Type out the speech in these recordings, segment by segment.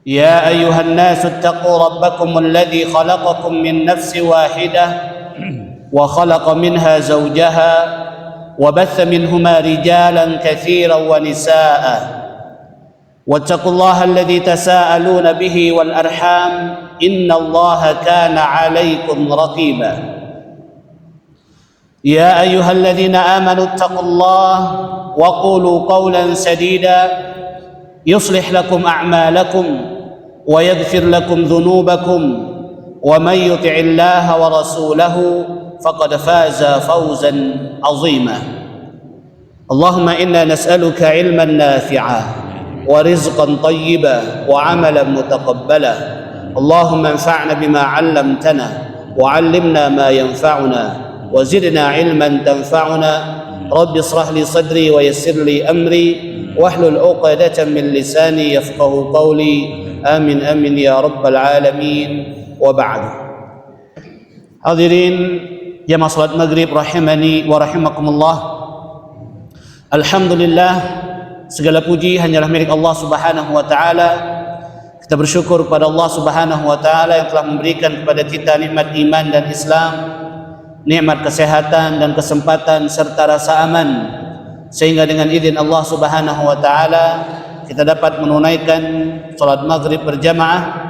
يا أيها الناس اتقوا ربكم الذي خلقكم من نفس واحدة وخلق منها زوجها وبث منهما رجالا كثيرا ونساء واتقوا الله الذي تساءلون به والأرحام إن الله كان عليكم رقيبا يا أيها الذين آمنوا اتقوا الله وقولوا قولا سديدا يصلح لكم أعمالكم ويغفر لكم ذنوبكم ومن يطع الله ورسوله فقد فاز فوزا عظيما اللهم إنا نسألك علما نافعا ورزقا طيبا وعملا متقبلا اللهم انفعنا بما علمتنا وعلمنا ما ينفعنا وزدنا علما تنفعنا رب اشرح لي صدري ويسر لي أمري واحلل عقدة من لساني يفقه قولي آمين آمين يا رب العالمين وبعد. Hadirin jamaah salat maghrib rahimani wa rahimakumullah. Alhamdulillah, segala puji hanyalah milik Allah Subhanahu wa taala. Kita bersyukur kepada Allah Subhanahu wa taala yang telah memberikan kepada kita nikmat iman dan Islam, nikmat kesehatan dan kesempatan serta rasa aman, sehingga dengan izin Allah Subhanahu wa taala kita dapat menunaikan salat maghrib berjamaah,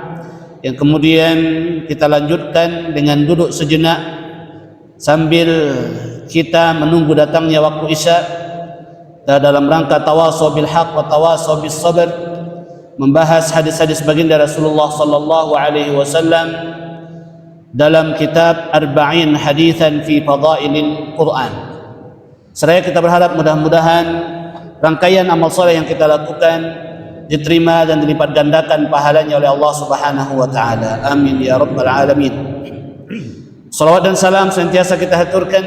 yang kemudian kita lanjutkan dengan duduk sejenak sambil kita menunggu datangnya waktu isya dalam rangka tawasaw bil haq wa tawasaw bis sabr, membahas hadis-hadis baginda Rasulullah sallallahu alaihi wasallam dalam kitab Arba'in Haditsan fi Fadailil Quran. Seraya kita berharap mudah-mudahan rangkaian amal soleh yang kita lakukan diterima dan dilipat gandakan pahalanya oleh Allah Subhanahu wa taala. Amin ya rabbal alamin. Salawat dan salam senantiasa kita haturkan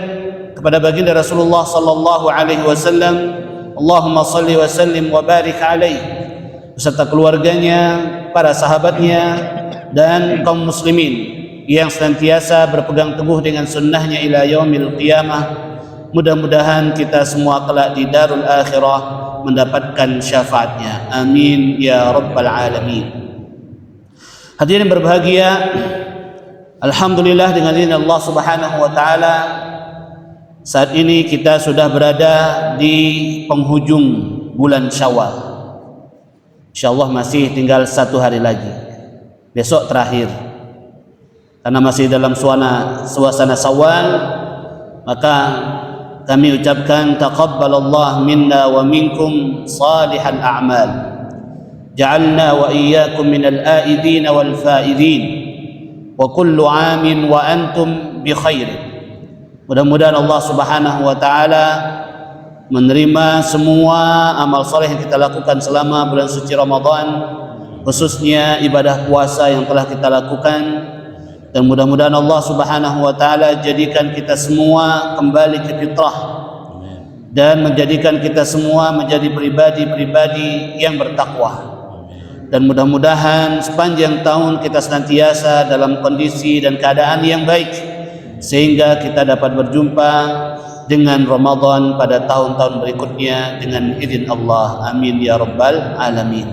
kepada baginda Rasulullah sallallahu alaihi wasallam. Allahumma salli wa sallim wa barik alaihi, beserta keluarganya, para sahabatnya dan kaum muslimin yang senantiasa berpegang teguh dengan sunnahnya ila yaumil qiyamah. Mudah-mudahan kita semua kelak di darul akhirah mendapatkan syafaatnya. Amin ya rabbal alamin. Hadirin berbahagia, alhamdulillah dengan izin Allah Subhanahu wa taala saat ini kita sudah berada di penghujung bulan Syawal. Insyaallah masih tinggal 1 hari lagi. Besok terakhir. Karena masih dalam suasana Syawal, maka kami ucapkan taqabbalallah minna wa minkum salihal a'mal, ja'alna wa iyyakum minal a'idin wal fa'idin, wa kullu 'amin wa antum bi khairin. Mudah-mudahan Allah Subhanahu wa taala menerima semua amal saleh yang kita lakukan selama bulan suci Ramadan, khususnya ibadah puasa yang telah kita lakukan. Dan mudah-mudahan Allah Subhanahu wa taala jadikan kita semua kembali ke fitrah dan menjadikan kita semua menjadi pribadi-pribadi yang bertakwa. Dan mudah-mudahan sepanjang tahun kita senantiasa dalam kondisi dan keadaan yang baik, sehingga kita dapat berjumpa dengan Ramadan pada tahun-tahun berikutnya dengan izin Allah. Amin ya rabbal alamin.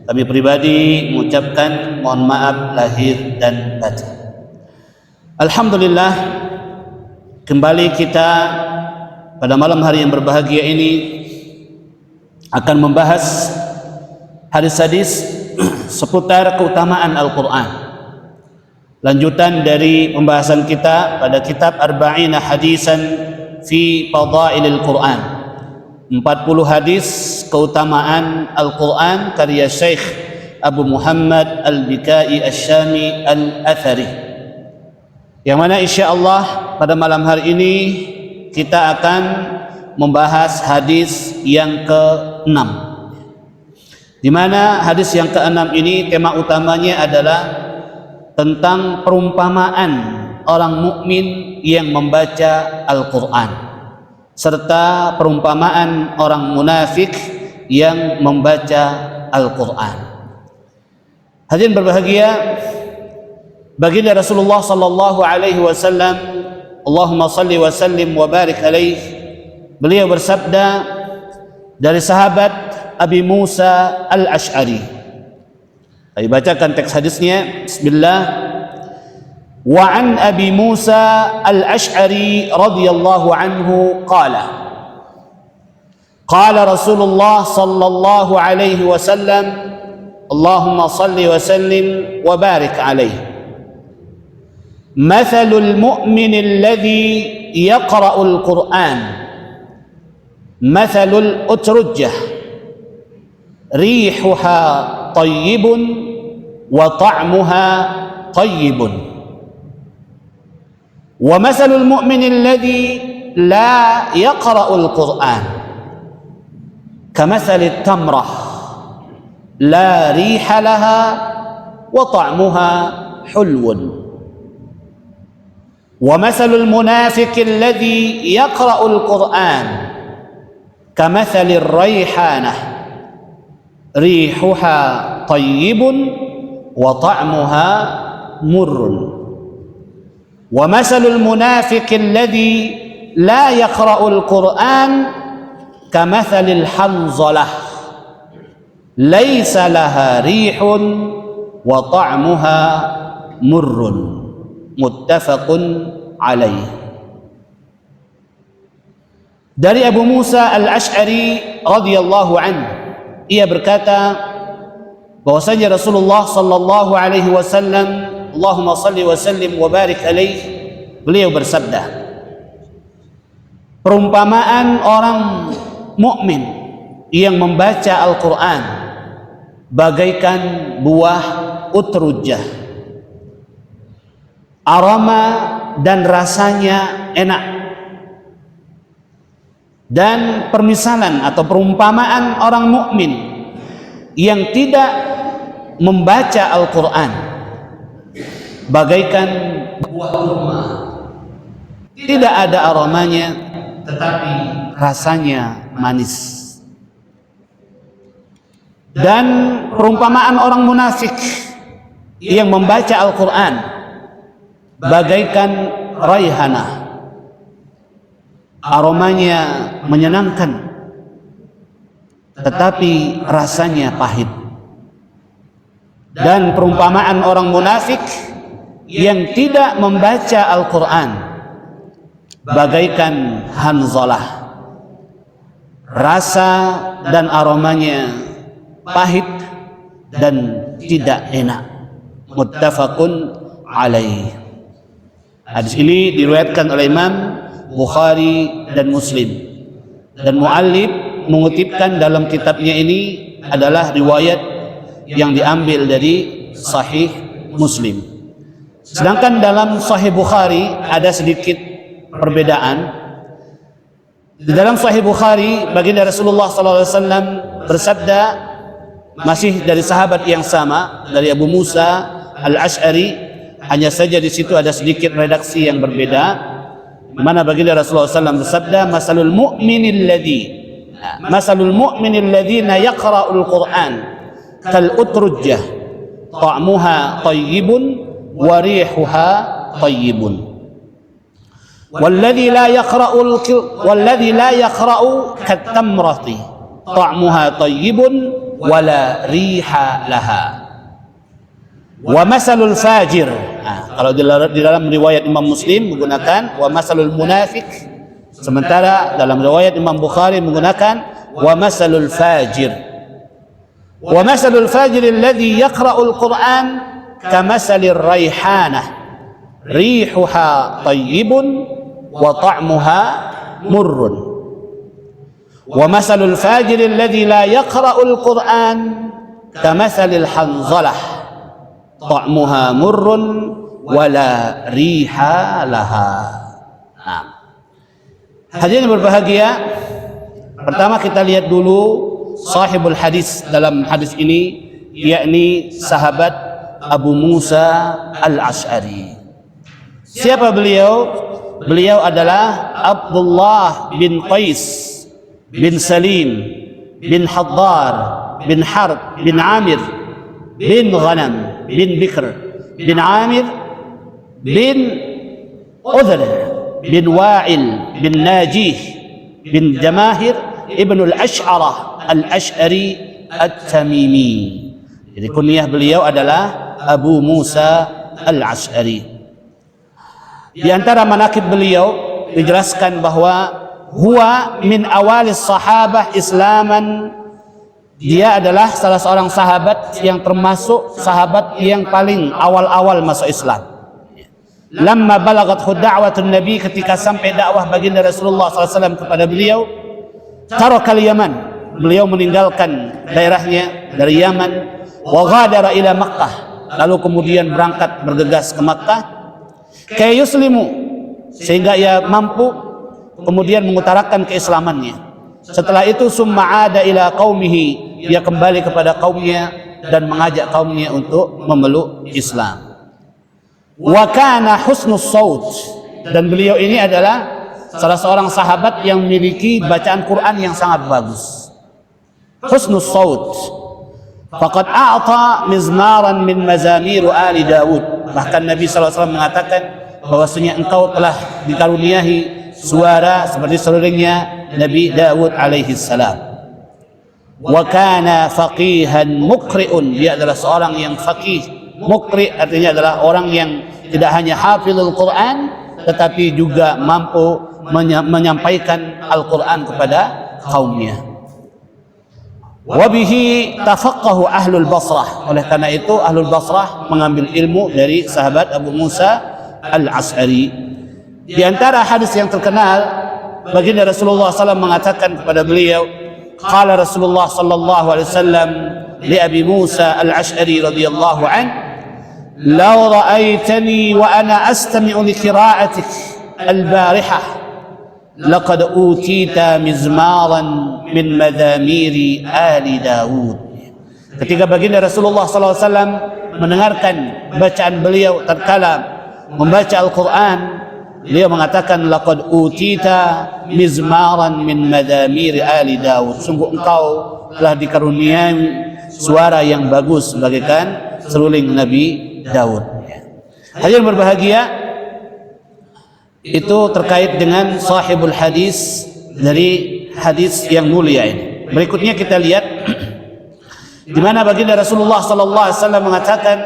Kami pribadi mengucapkan mohon maaf lahir dan batin. Alhamdulillah, kembali kita pada malam hari yang berbahagia ini akan membahas hadis-hadis seputar keutamaan Al-Quran. Lanjutan dari pembahasan kita pada kitab Arba'in Haditsan fi Fadailil Quran. 40 hadis keutamaan Al-Quran karya Syekh Abu Muhammad Al-Bikai Asy-Syami Al-Athari, yang mana insya-Allah pada malam hari ini kita akan membahas hadis yang ke-6, di mana hadis yang ke-6 ini tema utamanya adalah tentang perumpamaan orang mukmin yang membaca Al-Quran, serta perumpamaan orang munafik yang membaca Al-Quran. Hadirin berbahagia, baginda Rasulullah sallallahu alaihi wasallam, Allahumma salli wa sallim wa barik alaihi, beliau bersabda dari sahabat Abi Musa Al-Asy'ari, Saya bacakan teks hadisnya. Bismillah. Wa an Abi Musa al-Ash'ari radhiyallahu anhu qala qala Rasulullah sallallahu alaihi wasallam Allahumma salli wa sallim wa barik alaihi mathalul mu'min alladhi yaqra'ul Qur'an mathalul utrujjah rihuha tayyibun wa ta'muha tayyibun wa mathalul mu'min alladhi la yaqra'ul Qur'an kamathalit tamrah la riha laha wa ta'muha hulwun wa mathalul munafiqi alladhi yaqra'ul Qur'an kamathalir rayhanah rihuha tayyibun wa ta'muha murrun wa mathalul munafiqi alladhi la yaqra'ul Qur'an kamathalil hanzalah laisa laha rihun wa ta'muha murrun muttafaqun alaih. Dari Abu Musa al-Ash'ari radhiyallahu anhu, ia berkata bahwasanya Rasulullah sallallahu alaihi wasallam, Allahumma salli wa sallim wa barik alaih, beliau bersabda, perumpamaan orang mukmin yang membaca Al-Quran bagaikan buah utrujah, aroma dan rasanya enak. Dan permisalan atau perumpamaan orang mukmin yang tidak membaca Al-Quran bagaikan buah kurma, tidak ada aromanya tetapi rasanya manis. Dan perumpamaan orang munafik yang membaca Al-Quran bagaikan raihanah, aromanya menyenangkan tetapi rasanya pahit. Dan perumpamaan orang munafik yang tidak membaca Al-Quran bagaikan hanzalah, rasa dan aromanya pahit dan tidak enak. Muttafaqun alaih. Hadis ini diriwayatkan oleh Imam Bukhari dan Muslim, dan muallif mengutipkan dalam kitabnya ini adalah riwayat yang diambil dari Sahih Muslim. Sedangkan dalam Sahih Bukhari ada sedikit perbedaan. Di dalam Sahih Bukhari baginda Rasulullah SAW bersabda, masih dari sahabat yang sama, dari Abu Musa al-Ash'ari, hanya saja di situ ada sedikit redaksi yang berbeda, mana baginda Rasulullah SAW bersabda, masalul mu'minil ladzina yaqra'ul Qur'an kal utrujjah ta'muha tayyibun wa rihuha tayyibun walladzi la yaqra'u kat tamrati ta'muha tayyibun wala riha laha wa masalul fajir. Kalau di dalam riwayat Imam Muslim menggunakan wa masalul munafiq, sementara dalam riwayat Imam Bukhari menggunakan wa masalul fajir. Wa masalul fajir alladhi yaqra'ul Qur'an kamasalir raihanah rihuha tayyibun wa ta'muha murrun. Wa masalul fajir alladhi la yaqra'ul Qur'an kamathalil hanzalah ta'muha murrun wala riha laha. Hadirin berbahagia, pertama kita lihat dulu sahibul hadis dalam hadis ini, yakni sahabat Abu Musa al-Ash'ari. Siapa beliau? Beliau adalah Abdullah bin Qais bin Salim bin Haddar bin Harb bin Amir bin Ghanam bin Bikr bin Amir bin Udhr bin Wa'il bin Najih bin Jamahir ibn al-Ash'arah al-Ash'ari at-Tamimi. Jadi kunyah beliau adalah Abu Musa Al-Asy'ari. Di antara manaqib beliau dijelaskan bahwa huwa min awalis sahabah islaman, dia adalah salah seorang sahabat yang termasuk sahabat yang paling awal-awal masuk Islam. Lamma balagathu da'watun Nabi, ketika sampai dakwah baginda Rasulullah SAW kepada beliau, tarakal Yaman, beliau meninggalkan daerahnya dari Yaman, wa ghadara ila Makkah, lalu kemudian berangkat bergegas ke Makkah, kay yuslimu, sehingga ia mampu kemudian mengutarakan keislamannya. Setelah itu summa ada ila qaumihi, ia kembali kepada kaumnya dan mengajak kaumnya untuk memeluk Islam. Wa kana husnus saut, dan beliau ini adalah salah seorang sahabat yang memiliki bacaan Quran yang sangat bagus. Husnus saut. Faqad a'ta mizmaran min mazamir ali Daud. Bahkan Nabi SAW mengatakan bahwasanya engkau telah dikaruniai suara seperti seruling Nabi Daud alaihi salam. Wa kana faqihan muqri'un, dia adalah seorang yang faqih. Muqri' artinya adalah orang yang tidak hanya hafizul Quran tetapi juga mampu menyampaikan Al-Quran kepada kaumnya. Wa bihi tafaqqahu ahlul Basrah, oleh karena itu ahlul Basrah mengambil ilmu dari sahabat Abu Musa Al-Asy'ari. Di antara hadis yang terkenal, baginda Rasulullah SAW mengatakan kepada beliau, qala Rasulullah sallallahu alaihi wasallam li Abi Musa Al-Asy'ari radhiyallahu an, law ra'aitani wa ana astami'u li qira'atik al-barihah laqad utita mizmaran min madamiri ali Daud. Ketika baginda Rasulullah sallallahu alaihi wasallam mendengarkan bacaan beliau tatkala membaca Al-Quran, beliau mengatakan laqad utita mizmaran min madamiri ali Daud, sungguh engkau telah dikaruniai suara yang bagus bagaikan seruling Nabi Daud. Hadirin berbahagia, itu terkait dengan sahibul hadis dari hadis yang mulia ini. Berikutnya kita lihat di mana baginda Rasulullah sallallahu alaihi wasallam mengatakan,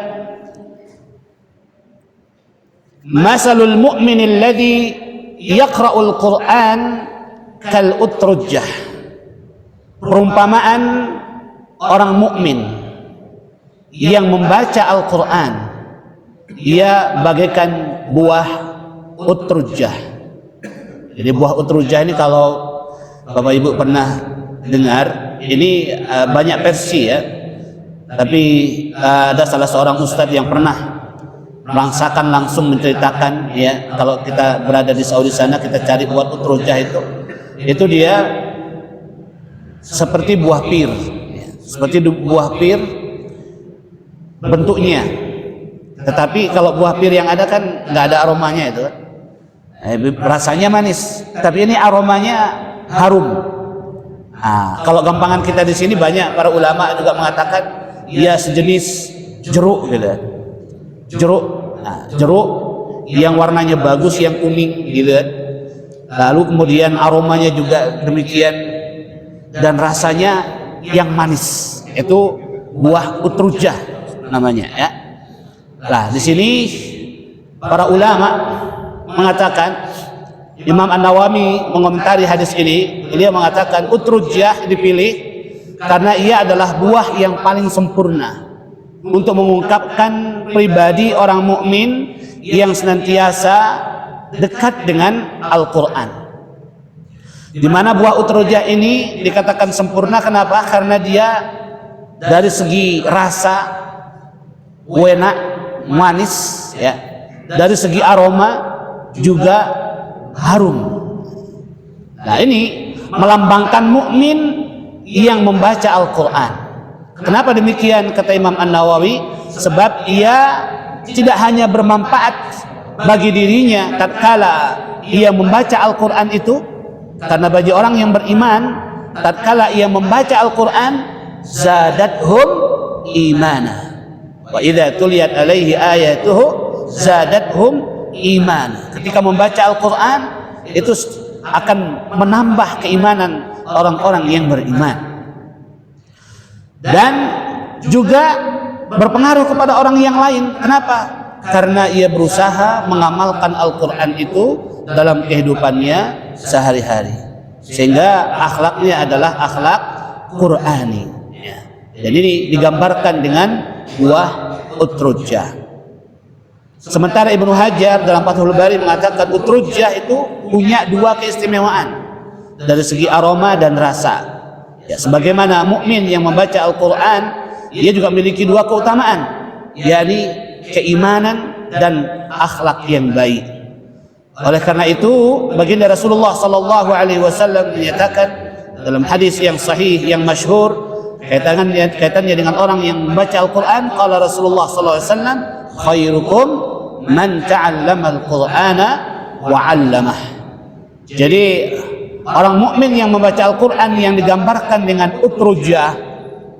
masalul mu'min alladhi yaqra'ul Qur'an kal utrujjah, perumpamaan orang mukmin yang membaca Al-Quran, ia bagaikan buah utrujjah. Jadi buah utrujjah ini kalau Bapak Ibu pernah dengar, ini banyak versi ya, tapi ada salah seorang ustadz yang pernah merasakan langsung menceritakan ya, kalau kita berada di Saudi sana kita cari buah utrujjah itu dia seperti buah pir, seperti buah pir bentuknya, tetapi kalau buah pir yang ada kan nggak ada aromanya itu, rasanya manis, tapi ini aromanya harum. Kalau gampangan kita di sini banyak para ulama juga mengatakan dia sejenis jeruk gitu, jeruk yang warnanya bagus, yang kuning gitu, lalu kemudian aromanya juga demikian dan rasanya yang manis, itu buah utrujjah namanya ya. Nah, di sini para ulama mengatakan, Imam An-Nawawi mengomentari hadis ini, dia mengatakan utrujjah dipilih karena ia adalah buah yang paling sempurna untuk mengungkapkan pribadi orang mukmin yang senantiasa dekat dengan Al-Quran. Di mana buah utrujjah ini dikatakan sempurna, kenapa? Karena dia dari segi rasa enak, manis ya, dari segi aroma juga harum. Nah, ini melambangkan mukmin yang membaca Al-Quran. Kenapa demikian kata Imam An-Nawawi? Sebab ia tidak hanya bermanfaat bagi dirinya tatkala ia membaca Al-Quran itu, karena bagi orang yang beriman tatkala ia membaca Al-Quran, zadathum imana. Wa idza tuliyat alaihi ayatuhu zadathum iman. Ketika membaca Al-Quran itu akan menambah keimanan orang-orang yang beriman. Dan juga berpengaruh kepada orang yang lain. Kenapa? Karena ia berusaha mengamalkan Al-Quran itu dalam kehidupannya sehari-hari, sehingga akhlaknya adalah akhlak Qurani. Dan ini digambarkan dengan buah utrujah. Sementara Ibnu Hajar dalam Fathul Bari mengatakan utrujah itu punya dua keistimewaan dari segi aroma dan rasa. Ya, sebagaimana mukmin yang membaca Al-Quran, dia juga memiliki dua keutamaan, yakni keimanan dan akhlak yang baik. Oleh karena itu, baginda Rasulullah sallallahu alaihi wasallam menyatakan dalam hadis yang sahih yang masyhur kaitannya dengan orang yang membaca Al-Quran, qala Rasulullah sallallahu alaihi wasallam, khairukum man ta'allama al-Qur'ana wa 'allamah. Jadi orang mukmin yang membaca Al-Quran yang digambarkan dengan utrujah,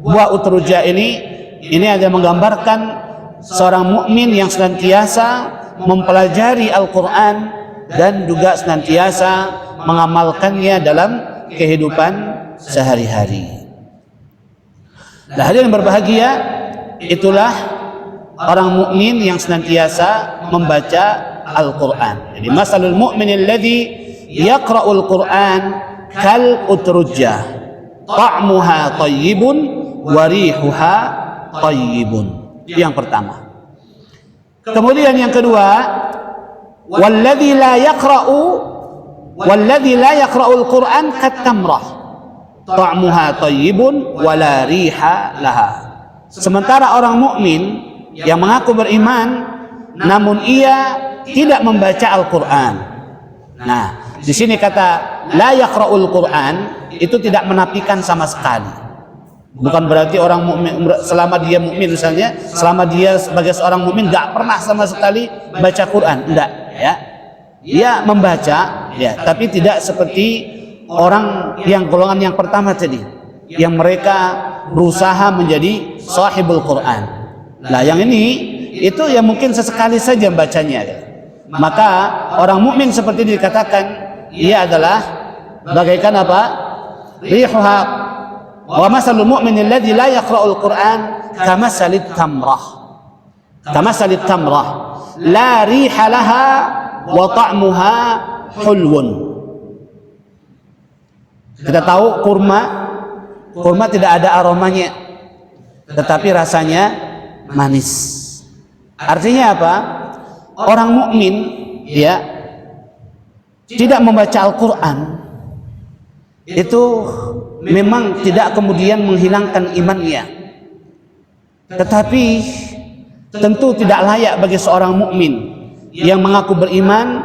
buah utrujah ini adalah menggambarkan seorang mukmin yang senantiasa mempelajari Al-Quran dan juga senantiasa mengamalkannya dalam kehidupan sehari-hari. Nah, hadirin yang berbahagia, itulah orang mukmin yang senantiasa membaca Al-Quran. Jadi masalul mu'minil ladzi yaqra'ul Quran kal utrujah ta'muha tayyibun wa rihuha tayyibun. Yang pertama. Kemudian yang kedua, walladzi la yaqra'ul Quran katamrah ta'muha tayyibun wa la riha laha. Sementara orang mukmin yang mengaku beriman namun ia tidak membaca Al-Quran. Nah, di sini kata la yaqra'ul Quran itu tidak menafikan sama sekali. Bukan berarti orang mukmin selama dia mukmin misalnya, selama dia sebagai seorang mukmin enggak pernah sama sekali baca Quran, enggak, ya. Dia membaca, ya, tapi tidak seperti orang yang golongan yang pertama tadi, yang mereka berusaha menjadi sahibul Quran. Nah, yang ini itu ya mungkin sesekali saja bacanya. Maka orang mukmin seperti ini dikatakan ia adalah bagaikan apa? Rihuha wa masalul mu'min alladzi la yaqra'ul Qur'an kamasalit tamrah. Kamasalit tamrah la riha laha wa ta'muha hulwun. Kita tahu kurma tidak ada aromanya, tetapi rasanya manis. Artinya apa? Orang mukmin ya tidak membaca Al-Quran itu memang tidak kemudian menghilangkan imannya, tetapi tentu tidak layak bagi seorang mukmin yang mengaku beriman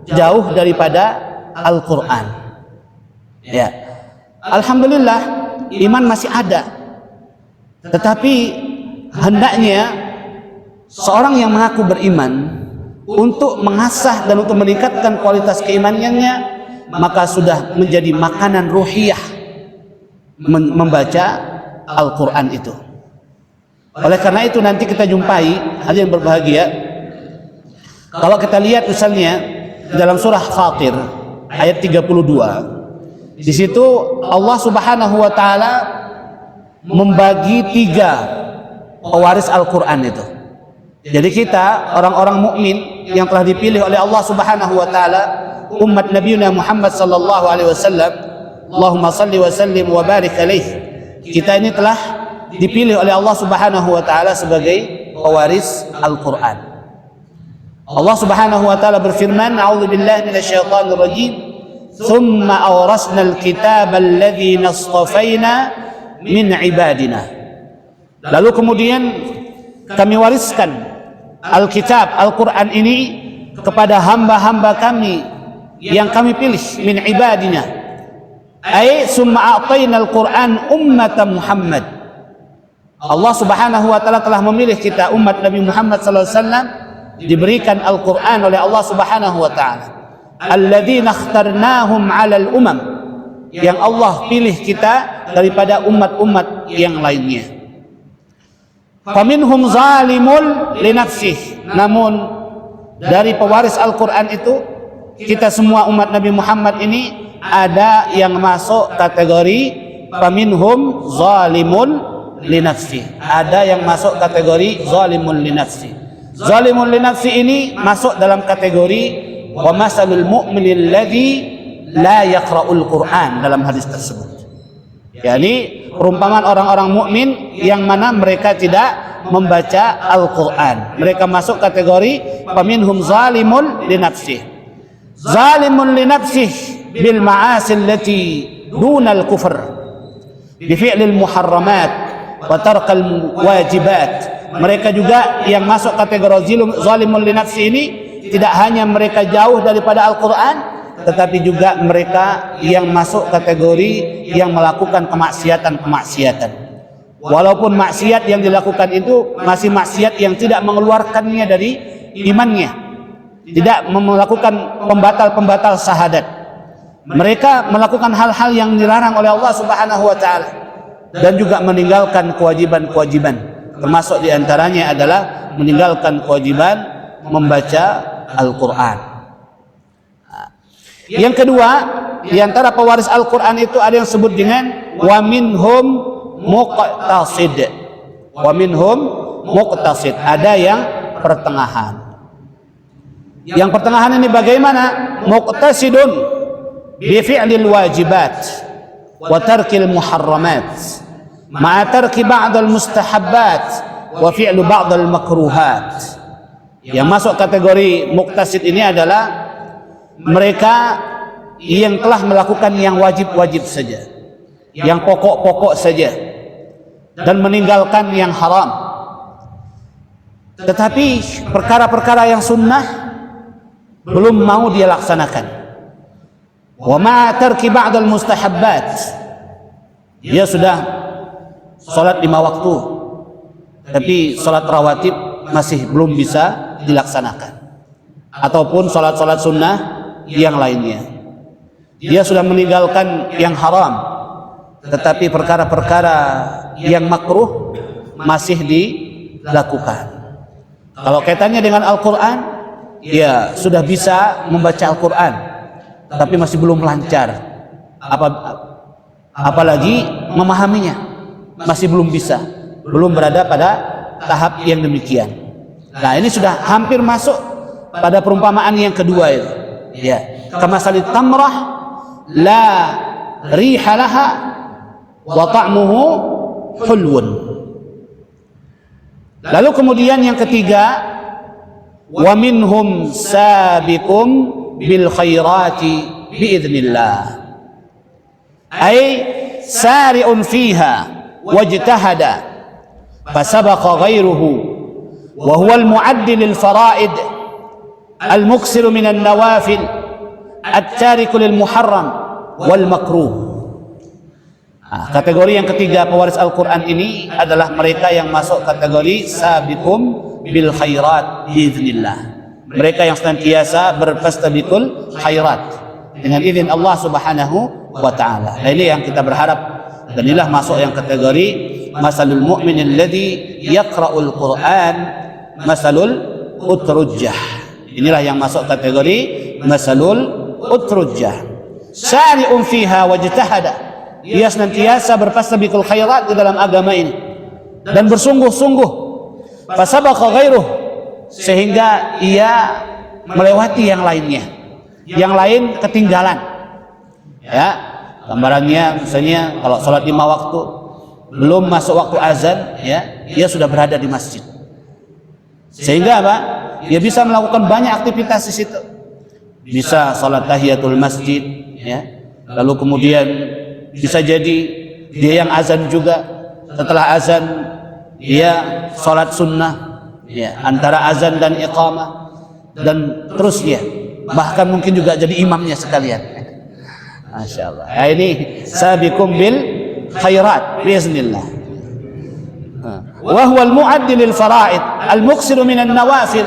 jauh daripada Al-Quran. Ya, alhamdulillah iman masih ada, tetapi hendaknya seorang yang mengaku beriman untuk mengasah dan untuk meningkatkan kualitas keimanannya, maka sudah menjadi makanan ruhiyah membaca Al-Quran itu. Oleh karena itu nanti kita jumpai hadirin berbahagia, kalau kita lihat misalnya dalam surah Fatir ayat 32, di situ Allah Subhanahu wa taala membagi 3 pewaris Al-Quran itu. Jadi kita orang-orang mukmin yang telah dipilih oleh Allah Subhanahu wa taala, umat Nabi Muhammad sallallahu alaihi wasallam, Allahumma salli wa sallim wa barik alaih. Kita ini telah dipilih oleh Allah Subhanahu wa taala sebagai pewaris Al-Quran. Allah Subhanahu wa taala berfirman, a'udzu billahi minasyaitonir rajim, "Tsumma awrasnal kitaba alladzi nastafaina min ibadina." Lalu kemudian kami wariskan Alkitab, Al-Quran ini kepada hamba-hamba kami yang kami pilih min ibadina. Ay summa a'tayna Al-Quran ummata Muhammad. Allah Subhanahu wa taala telah memilih kita umat Nabi Muhammad sallallahu alaihi wasallam, diberikan Al-Quran oleh Allah Subhanahu wa taala. Alladzina ikhtarnahum 'alal umam, yang Allah pilih kita daripada umat-umat yang lainnya. Faminhum zalimul li nafsih. Namun dari pewaris Al-Quran itu, kita semua umat Nabi Muhammad ini ada yang masuk kategori faminhum zalimun li nafsi. Ada yang masuk kategori zalimun li nafsi. Zalimun li nafsi ini masuk dalam kategori wa masalul mu'minil ladzi la yaqra'ul Qur'an dalam hadis tersebut. Yani perumpamaan orang-orang mukmin yang mana mereka tidak membaca Al-Qur'an. Mereka masuk kategori faminhum zalimun li nafsih. Zalimun li nafsih bil ma'asi allati dunal kufr bi fi'lil muharramat wa tarkal wajibat. Mereka juga yang masuk kategori zalimun li nafsi ini tidak hanya mereka jauh daripada Al-Qur'an, tetapi juga mereka yang masuk kategori yang melakukan kemaksiatan-kemaksiatan. Walaupun maksiat yang dilakukan itu masih maksiat yang tidak mengeluarkannya dari imannya, tidak melakukan pembatal-pembatal syahadat. Mereka melakukan hal-hal yang dilarang oleh Allah Subhanahu wa taala dan juga meninggalkan kewajiban-kewajiban. Termasuk diantaranya adalah meninggalkan kewajiban membaca Al-Quran. Yang kedua, diantara pewaris Al-Quran itu ada yang disebut dengan wa minhum muqtasid. Wa minhum muqtasid. Ada yang pertengahan. Yang pertengahan ini bagaimana? Muqtasidun bi fi'lil wajibat wa tarkil muharramat. Ma'a tarki ba'dal mustahabbat wa fi'lu ba'dal makruhat. Yang masuk kategori muqtasid ini adalah mereka yang telah melakukan yang wajib-wajib saja, yang pokok-pokok saja, dan meninggalkan yang haram. Tetapi perkara-perkara yang sunnah belum mau dia laksanakan. Wa ma'a tarki ba'dal mustahabbat. Dia sudah salat 5 waktu, tapi salat rawatib masih belum bisa dilaksanakan, ataupun salat-salat sunnah yang lainnya. Dia sudah meninggalkan yang haram, tetapi perkara-perkara yang makruh masih dilakukan. Kalau kaitannya dengan Al-Quran, ya sudah bisa membaca Al-Quran, tapi masih belum lancar. Apalagi memahaminya, masih belum bisa, belum berada pada tahap yang demikian. Nah, ini sudah hampir masuk pada perumpamaan yang kedua itu. Ya, kamasalit tamrah la riha laha wa ta'muhu hulwun. Lalu kemudian yang ketiga, wa minhum sabiqum bil khairati biidznillah. Ay sari'un fiha wajtahada fasabaqa ghairuhu wa huwa al-mu'addi lil fara'id al-muksiru min an-nawafil at-tariku lil muharram wal makruh. Kategori yang ketiga pewaris Al-Quran ini adalah mereka yang masuk kategori sabiqum bil khairat biiznillah. Mereka yang senantiasa berfastabiqul khairat dengan izin Allah Subhanahu wa taala. Nah, ini yang kita berharap. Dan inilah masuk yang kategori masalul mu'min alladhi yaqra'ul Qur'an masalul utrujjah. Inilah yang masuk kategori masalul utrujjah. Sari'un fiha wajtahada. Dia senantiasa berfastabiqul khairat di dalam agama ini dan bersungguh-sungguh. Fasabaqa ghairuh, sehingga ia melewati yang lainnya. Yang lain ketinggalan. Ya. Gambarannya misalnya kalau sholat 5 waktu belum masuk waktu azan, ya, dia sudah berada di masjid. Sehingga apa? Dia bisa melakukan banyak aktivitas di situ. Bisa sholat tahiyatul masjid, ya. Lalu kemudian bisa jadi dia yang azan juga. Setelah azan dia sholat sunnah, ya, antara azan dan iqamah, dan terus dia bahkan mungkin juga jadi imamnya sekalian. Masya Allah. Nah, ini sabiqum bil khairat biiznillah. Wa huwa al-mu'addi lil fara'id al-muksiru minan nawafil.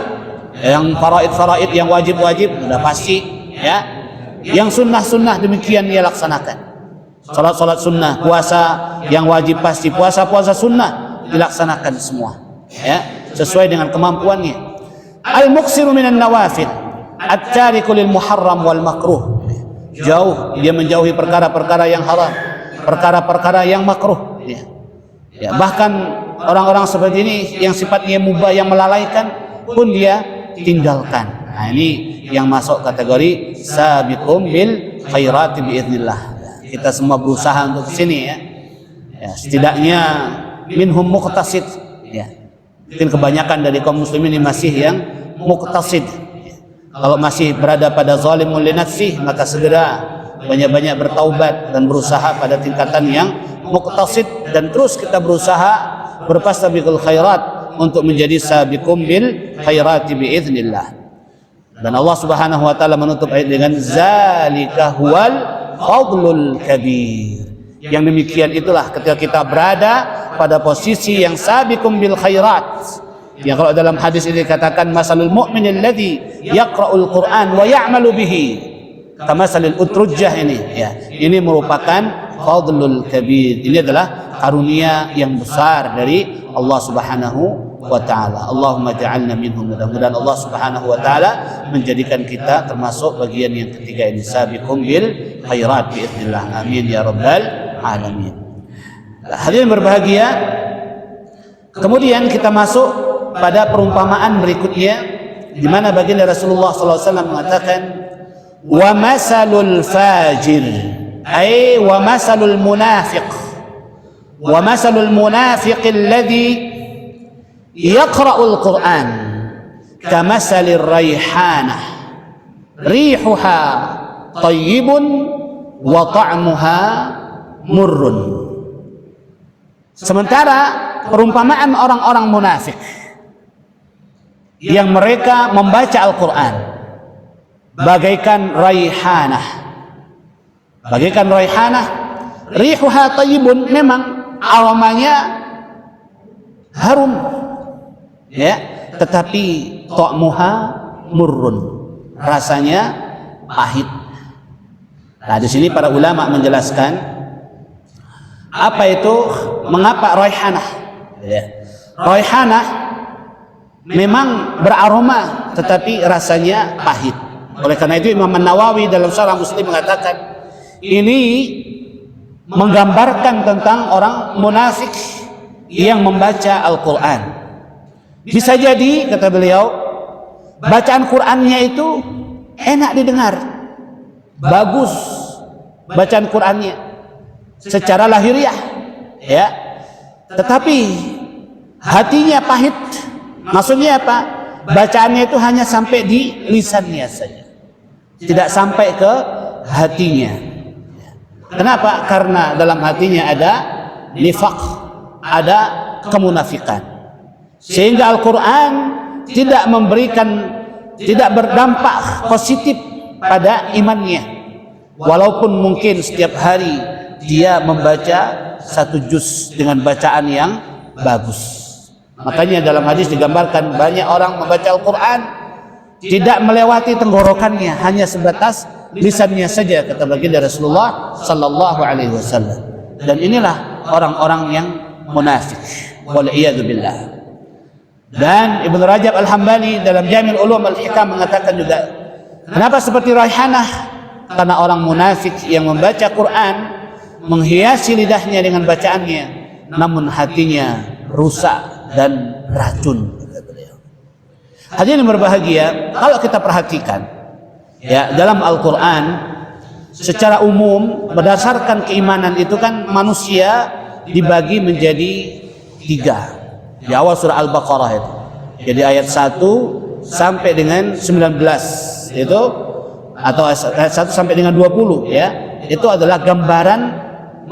Yang faraid yang wajib-wajib sudah pasti, ya. Yang sunnah-sunnah demikian dia laksanakan. Salat-salat sunnah, puasa yang wajib pasti, puasa-puasa sunnah dilaksanakan semua, ya, sesuai dengan kemampuannya. Al-muksiru minan nawafil at-tariku lil muharram wal makruh. Jauh, dia menjauhi perkara-perkara yang haram, perkara-perkara yang makruh, ya. Ya, bahkan orang-orang seperti ini yang sifatnya mubah, yang melalaikan pun dia tinggalkan. Nah, ini yang masuk kategori sabiqum bil khairati biidznillah. Kita semua berusaha untuk sini ya. Ya, setidaknya minhum muqtasid ya. Mungkin kebanyakan dari kaum muslimin ini masih yang muqtasid. Kalau masih berada pada zalimul li nafsih, maka segera banyak-banyak bertaubat dan berusaha pada tingkatan yang muqtasid, dan terus kita berusaha berfastabiqul khairat untuk menjadi sabiqum bil khairati biidznillah. Dan Allah Subhanahu wa taala menutup ayat dengan zalika huwal fadlul kabir. Yang demikian itulah ketika kita berada pada posisi yang sabiqum bil khairat. Yang kalau dalam hadis ini dikatakan masalul mu'minil ladzi yaqra'ul Qur'an wa ya'malu bihi kamasalil utrujjah ini ya. Ini merupakan fadlul kabir. Ini adalah karunia yang besar dari Allah Subhanahu wa taala. Allahumma ja'alna minhum. Mudah-mudahan Allah Subhanahu wa taala menjadikan kita termasuk bagian yang ketiga ini, sabiqum bil khairat biidznillah. Amin ya rabbal alamin. Hadirin berbahagia, kemudian kita masuk pada perumpamaan berikutnya di mana baginda Rasulullah sallallahu alaihi wasallam mengatakan wa masalul fajir ay wa masalul munafiq wa masalul munafiq alladhi yaqra'ul Qur'an kamasalir raihanah rihuha tayyibun wa ta'muha murrun. Sementara perumpamaan orang-orang munafik yang mereka membaca Al-Quran bagaikan raihanah. Bagaikan raihanah, rihuha tayyibun, memang aromanya harum ya, tetapi ta'muha murrun, rasanya pahit. Nah, di sini para ulama menjelaskan apa itu, mengapa raihanah ya. Raihanah memang beraroma tetapi rasanya pahit. Oleh karena itu Imam An-Nawawi dalam Syarah Muslim mengatakan ini menggambarkan tentang orang munafik yang membaca Al-Quran. Bisa jadi, kata beliau, bacaan Qurannya itu enak didengar, bagus bacaan Qurannya secara lahiriah ya, tetapi hatinya pahit. Maksudnya apa? Bacaannya itu hanya sampai di lisannya saja, tidak sampai ke hatinya. Kenapa? Karena dalam hatinya ada nifaq, ada kemunafikan, sehingga Al-Quran tidak berdampak positif pada imannya, walaupun mungkin setiap hari dia membaca satu juz dengan bacaan yang bagus. Makanya dalam hadis digambarkan banyak orang membaca Al-Quran tidak melewati tenggorokannya, hanya sebatas lisannya saja, kata baginda Rasulullah sallallahu alaihi wasallam. Dan inilah orang-orang yang munafik, wal iyadu billah. Dan Ibnu Rajab Al-Hambali dalam Jami' Ulum Al-Hikam mengatakan juga, kenapa seperti raihanah? Karena orang munafik yang membaca Quran menghiasi lidahnya dengan bacaannya, namun hatinya rusak dan racun. Hadirin berbahagia, kalau kita perhatikan ya, dalam Al-Quran secara umum berdasarkan keimanan itu kan manusia dibagi menjadi 3 di awal surah Al-Baqarah itu. Jadi ayat 1 sampai dengan 19 itu, atau ayat 1 sampai dengan 20 ya, itu adalah gambaran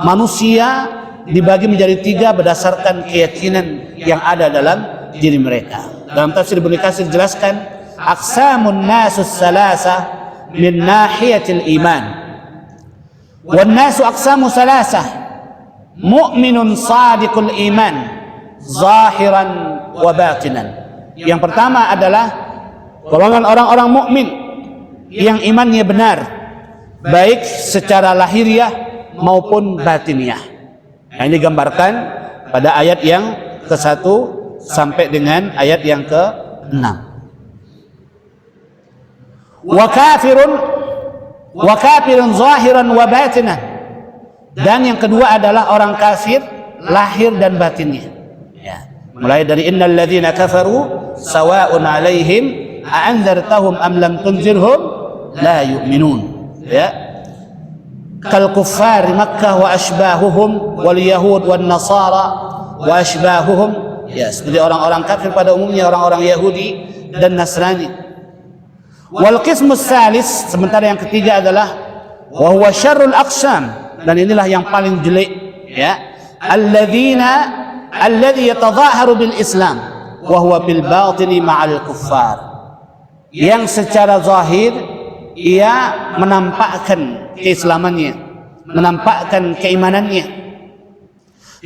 manusia dibagi menjadi 3 berdasarkan keyakinan yang ada dalam diri mereka. Dalam tafsir Ibnu Katsir dijelaskan, aqsamun nasus salasa min nahiyatil iman, wan nasu aqsamu salasa, mu'minun sadiqul iman zahiran wa batinan. Yang pertama adalah golongan orang-orang mukmin yang imannya benar, baik secara lahiriah maupun batiniah. Nah, ini digambarkan pada ayat yang ke-1 sampai dengan ayat yang ke-6. Wa kafirun zahiran wa batinan. Dan yang kedua adalah orang kafir lahir dan batinnya. Ya. Mulai dari innal ladzina kafaru sawa'un 'alaihim a'anzartahum am lam tunzirhum la yu'minun. Ya. Kal kuffar Makkah wa ashbahuhum wal yahud wan nasara wa ashbahuhum. Ya, seperti orang-orang kafir pada umumnya, orang-orang Yahudi dan Nasrani. Wal qismus salis, sementara yang ketiga adalah wa huwa syarrul aqsam, dan inilah yang paling jelek, ya. Alladzi yatadhaharu bil Islam wa huwa bil batini ma'al kuffar. Yang secara zahir ia menampakkan keislamannya, menampakkan keimanannya,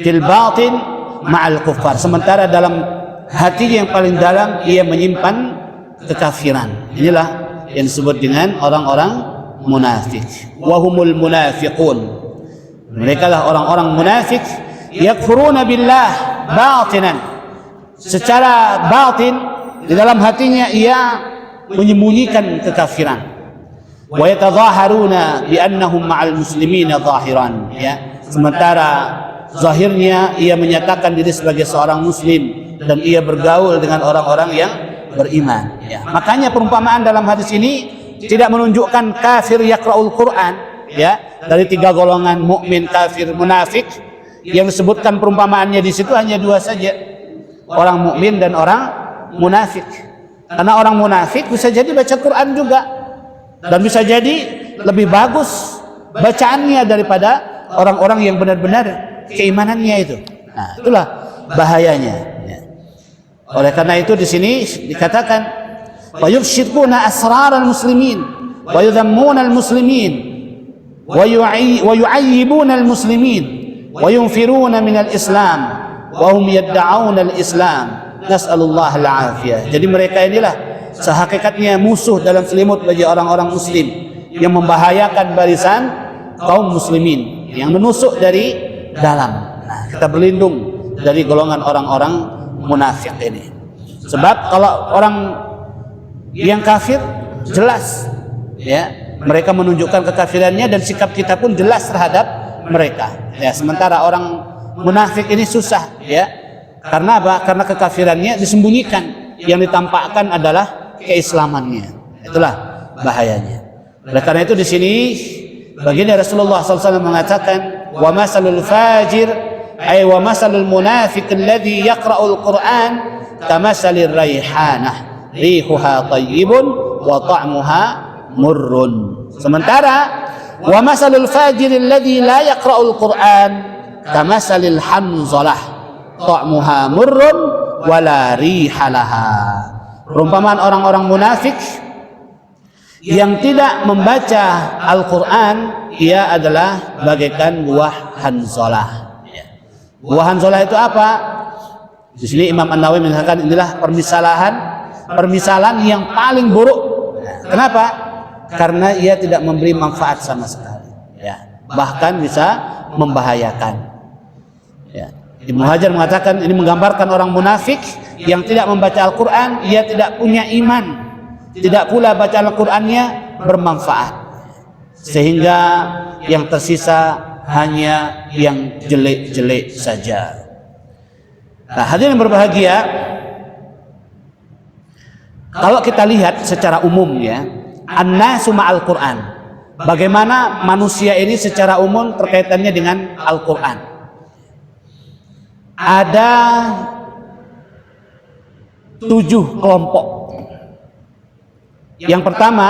bil batin ma'al kuffar, sementara dalam hatinya yang paling dalam ia menyimpan kekafiran. Inilah yang disebut dengan orang-orang munafik. Wahumul munafiqun, mereka lah orang-orang munafik. Yakfuruna billah batinan, secara batin di dalam hatinya ia menyembunyikan kekafiran. Wa yatadhaharuna bi annahum ma'al muslimina zahiran, ya, sementara zahirnya ia menyatakan diri sebagai seorang muslim dan ia bergaul dengan orang-orang yang beriman, ya. Makanya perumpamaan dalam hadis ini tidak menunjukkan kafir yaqra'ul Quran, ya, dari tiga golongan mukmin, kafir, munafik. Yang disebutkan perumpamaannya di situ hanya dua saja, orang mukmin dan orang munafik. Karena orang munafik bisa jadi baca Quran juga, dan bisa jadi lebih bagus bacaannya daripada orang-orang yang benar-benar keimanannya itu. Nah, itulah bahayanya, ya. Oleh karena itu di sini dikatakan wa yufshiduna asraral muslimin wa yudhammuna al muslimin wa yu'ayyibuna al muslimin wa yunfiruna min al islam wa hum yad'auna al islam, nas'alullah al afiyah. Jadi mereka inilah sehakikatnya musuh dalam selimut bagi orang-orang muslim, yang membahayakan barisan kaum muslimin, yang menusuk dari dalam. Nah, kita berlindung dari golongan orang-orang munafik ini. Sebab kalau orang yang kafir jelas, ya, mereka menunjukkan kekafirannya dan sikap kita pun jelas terhadap mereka, ya. Sementara orang munafik ini susah, ya. Karena apa? Karena kekafirannya disembunyikan, yang ditampakkan adalah keislamannya. Itulah bahayanya. Oleh karena itu di sini baginda Rasulullah SAW mengatakan, wa masalul fajir ay wa masalul munafiq alladhi yaqra'ul Quran kamasalir raihanah rihuha tayyibun wa ta'muha murrun. Sementara wa masalul fajir alladhi la yaqra'ul Quran kamasalil hamzalah ta'muha murrun wa la rihalaha. Perumpamaan orang-orang munafik yang tidak membaca Al-Quran, ia adalah bagaikan buah hanzalah. Buah hanzalah itu apa? Di sini Imam An-Nawawi mengatakan inilah permisalan yang paling buruk. Kenapa? Karena ia tidak memberi manfaat sama sekali, ya. Bahkan bisa membahayakan, ya. Ibnu Hajar mengatakan ini menggambarkan orang munafik yang tidak membaca Al-Quran, ia tidak punya iman, tidak pula baca Al-Qurannya bermanfaat, sehingga yang tersisa hanya yang jelek-jelek saja. Nah, hadirin yang berbahagia, kalau kita lihat secara umum, ya, an-nasu ma'al Quran, bagaimana manusia ini secara umum terkaitannya dengan Al-Quran. Ada 7 kelompok. Yang pertama,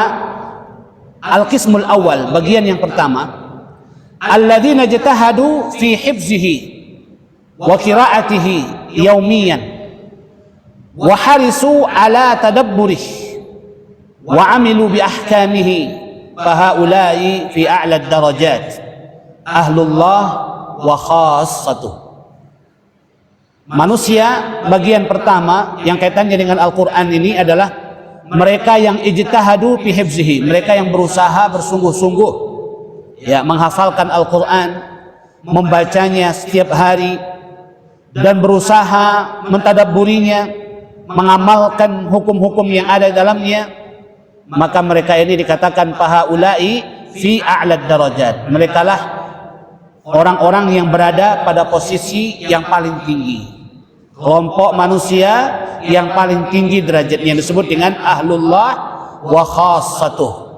al-qismul awal, bagian yang pertama, alladzina jatahadu fi hifzihi wa qiraatihi yaumiyan wa harisu ala tadabburihi wa amilu bi ahkamihi fa haula'i fi a'la ad-darajat ahlullah wa khassatuh. Manusia bagian pertama yang kaitannya dengan Al-Quran ini adalah mereka yang ijtihadu fi hifzihi, mereka yang berusaha bersungguh-sungguh, ya, menghafalkan Al-Quran, membacanya setiap hari dan berusaha mentadabburinya, mengamalkan hukum-hukum yang ada di dalamnya. Maka mereka ini dikatakan pahaulai fi a'lad darajat, mereka lah orang-orang yang berada pada posisi yang paling tinggi, kelompok manusia yang paling tinggi derajatnya, yang disebut dengan ahlullah wa khassatuh.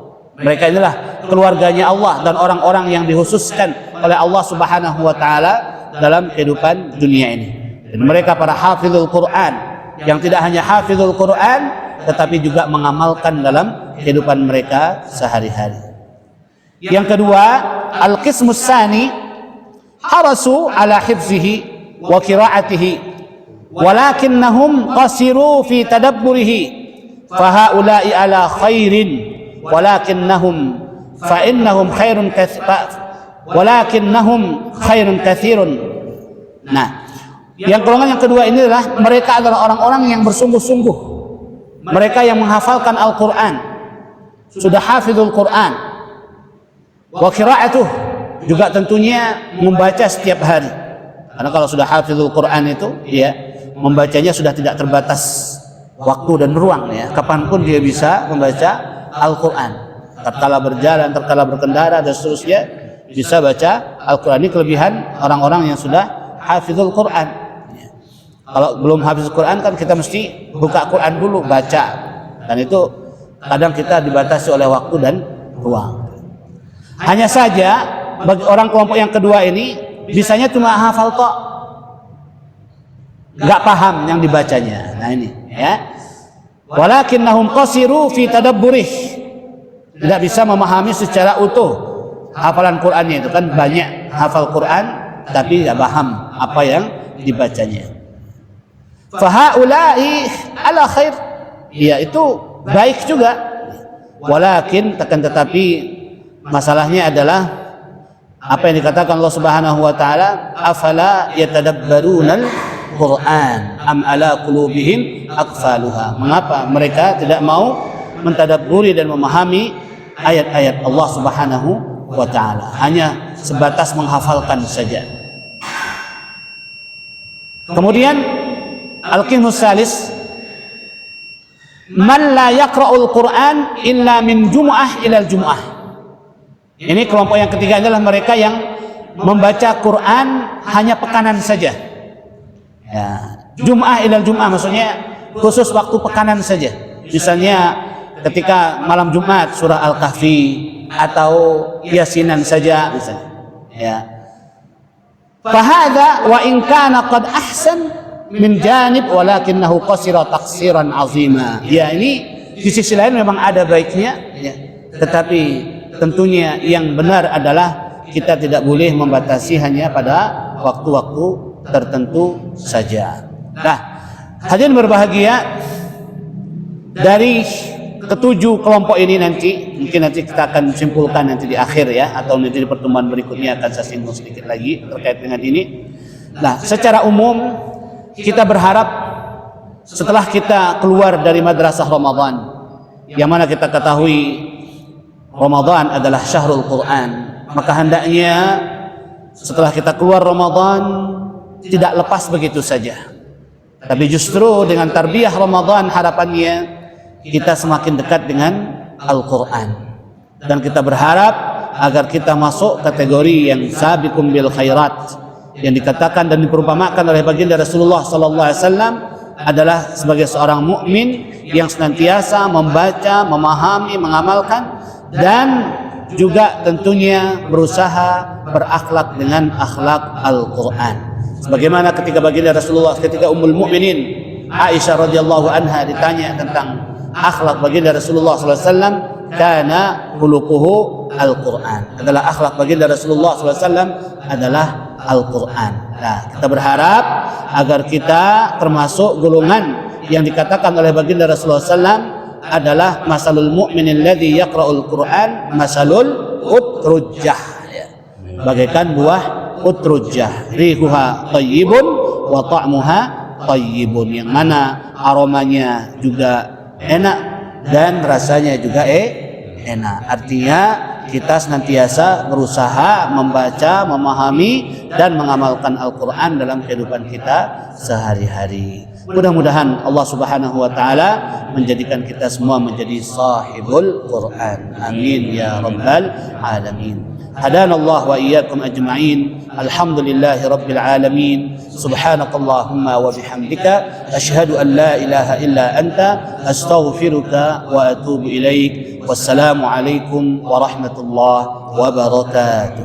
Mereka inilah keluarganya Allah dan orang-orang yang dikhususkan oleh Allah Subhanahu wa taala dalam kehidupan dunia ini. Dan mereka para hafizul Quran, yang tidak hanya hafizul Quran tetapi juga mengamalkan dalam kehidupan mereka sehari-hari. Yang kedua, al-qismus tsani harasu ala hifzihi wa qiraatihi walakinnahum qasiru fi tadabburihi fa haula'i ala khairin walakinnahum fa innahum khairun katsirun. Nah, yang golongan yang kedua ini adalah mereka adalah orang-orang yang bersungguh-sungguh, mereka yang menghafalkan Al-Quran, sudah hafizul Quran, wa qiraatuh, juga tentunya membaca setiap hari. Karena kalau sudah hafizul Quran itu, ya, membacanya sudah tidak terbatas waktu dan ruang, ya. Kapanpun dia bisa membaca Al-Quran. Tatkala berjalan, tatkala berkendara dan seterusnya bisa baca Al-Quran. Ini kelebihan orang-orang yang sudah hafizul Quran. Kalau belum hafiz Quran kan kita mesti buka Quran dulu, baca. Dan itu kadang kita dibatasi oleh waktu dan ruang. Hanya saja bagi orang kelompok yang kedua ini bisanya cuma hafal tok, nggak paham yang dibacanya. Nah ini, ya. Walakinnahum qasiru fi tadabburih, tidak bisa memahami secara utuh hafalan Qurannya. Itu kan banyak hafal Quran tapi tidak paham apa yang dibacanya. Fahaulai ala khair, ya itu baik juga, walakin tetapi masalahnya adalah apa yang dikatakan Allah Subhanahu wa taala, afala yatadabbarunal Quran am ala qulubihim aqfaluha. Mengapa mereka tidak mau mentadabburi dan memahami ayat-ayat Allah Subhanahu wa taala, hanya sebatas menghafalkan saja. Kemudian al-qismus tsalis, man la yaqra'ul Qur'an illa min jum'ah ilal jum'ah. Ini kelompok yang ketiga adalah mereka yang membaca Quran hanya pekanan saja. Ya, jum'ah ilal jum'ah maksudnya khusus waktu pekanan saja. Misalnya ketika malam Jumat surah Al-Kahfi atau Yasinan saja misalnya. Ya. Fahadha wa in kana qad ahsan min janib walakinnahu qasira taqsiran azima. Ya, ini di sisi lain memang ada baiknya, ya. Tetapi tentunya yang benar adalah kita tidak boleh membatasi hanya pada waktu-waktu tertentu saja. Nah, hadirin berbahagia, dari ketujuh kelompok ini nanti mungkin nanti kita akan simpulkan nanti di akhir, ya, atau nanti di pertemuan berikutnya akan saya singgung sedikit lagi terkait dengan ini. Nah, secara umum kita berharap setelah kita keluar dari madrasah Ramadan, yang mana kita ketahui Ramadan adalah syahrul Quran, maka hendaknya setelah kita keluar Ramadan tidak lepas begitu saja, tapi justru dengan tarbiyah Ramadan harapannya kita semakin dekat dengan Al-Quran, dan kita berharap agar kita masuk kategori yang sabiqum bil khairat, yang dikatakan dan diperumpamakan oleh baginda Rasulullah sallallahu alaihi wasallam adalah sebagai seorang mukmin yang senantiasa membaca, memahami, mengamalkan, dan juga tentunya berusaha berakhlak dengan akhlak Al-Quran. Sebagaimana ketika baginda Rasulullah, ketika Ummul Mukminin Aisyah radhiyallahu anha ditanya tentang akhlak baginda Rasulullah sallallahu alaihi wasallam, kana khuluquhu Al-Quran. Adalah akhlak baginda Rasulullah sallallahu alaihi wasallam adalah Al-Quran. Nah, kita berharap agar kita termasuk golongan yang dikatakan oleh baginda Rasulullah SAW adalah masalul mu'minil ladzi yaqra'ul Quran masalul utrujjah, ya. Bagaikan buah utrujjah, rihuha thayyibun wa ta'muha thayyibun, yang mana aromanya juga enak dan rasanya juga enak. Artinya kita senantiasa berusaha membaca, memahami dan mengamalkan Al-Quran dalam kehidupan kita sehari-hari. Mudah-mudahan Allah Subhanahu wa taala menjadikan kita semua menjadi sahibul Quran. Amin ya rabbal alamin. Hadana Allah wa iyyakum ajma'in. Alhamdulillahi rabbil alamin. Subhanakallahumma wa bihamdika asyhadu an la ilaha illa anta astaghfiruka wa atubu ilaik. Wassalamu alaikum warahmatullahi wabarakatuh.